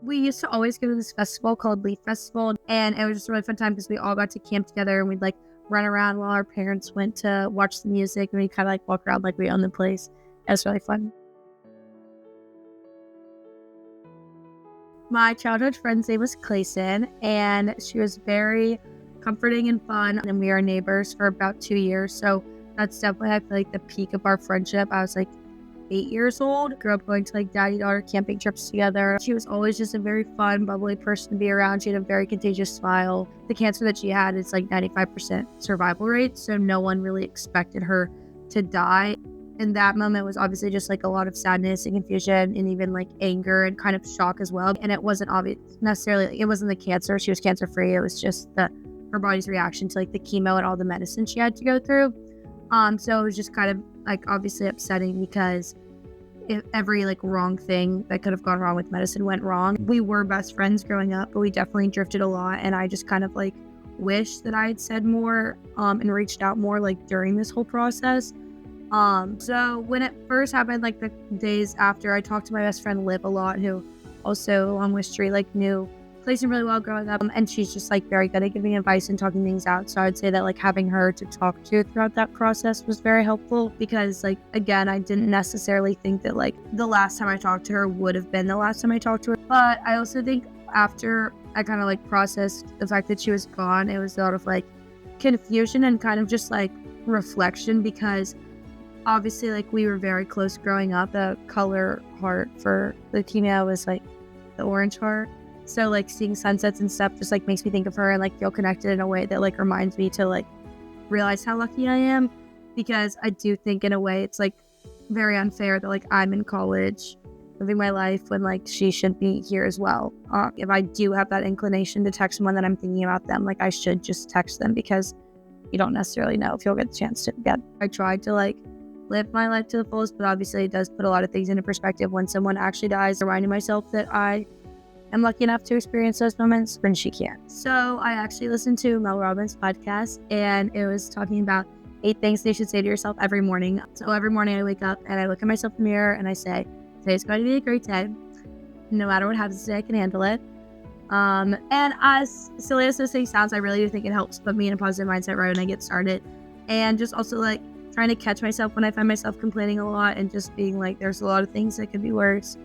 We used to always go to this festival called Leaf Festival, and it was just a really fun time because we all got to camp together and we'd like run around while our parents went to watch the music, and we kind of like walk around like we own the place. It was really fun. My childhood friend's name was Clayson, and she was very comforting and fun, and we were neighbors for about 2 years, so that's definitely, I feel like, the peak of our friendship. I was like 8 years old, grew up going to like daddy-daughter camping trips together. She was always just a very fun, bubbly person to be around. She had a very contagious smile. The cancer that she had is like 95% survival rate, so no one really expected her to die. In that moment was obviously just like a lot of sadness and confusion and even like anger and kind of shock as well. And it wasn't obvious necessarily, it wasn't the cancer. She was cancer free. It was just her body's reaction to like the chemo and all the medicine she had to go through. So it was just kind of like obviously upsetting because every like wrong thing that could have gone wrong with medicine went wrong. We were best friends growing up, but we definitely drifted a lot. And I just kind of like wish that I had said more and reached out more like during this whole process. So when it first happened, like the days after, I talked to my best friend Liv a lot, who also along with Sri like knew Clayson really well growing up, and she's just like very good at giving advice and talking things out. So I'd say that like having her to talk to throughout that process was very helpful, because like again, I didn't necessarily think that like the last time I talked to her would have been the last time I talked to her. But I also think after I kind of like processed the fact that she was gone, it was a lot of like confusion and kind of just like reflection, because obviously like we were very close growing up. The color heart for leukemia was like the orange heart. So like seeing sunsets and stuff just like makes me think of her and like feel connected in a way that like reminds me to like realize how lucky I am, because I do think in a way it's like very unfair that like I'm in college living my life when like she should be here as well. If I do have that inclination to text someone that I'm thinking about them, like I should just text them, because you don't necessarily know if you'll get the chance to get. I tried to like live my life to the fullest, but obviously it does put a lot of things into perspective when someone actually dies, reminding myself that I am lucky enough to experience those moments when she can't. So I actually listened to Mel Robbins' podcast, and it was talking about 8 things you should say to yourself every morning. So every morning I wake up and I look at myself in the mirror and I say, today's going to be a great day. No matter what happens today, I can handle it. And as silly as this thing sounds, I really do think it helps put me in a positive mindset right when I get started. And just also like trying to catch myself when I find myself complaining a lot and just being like, there's a lot of things that could be worse.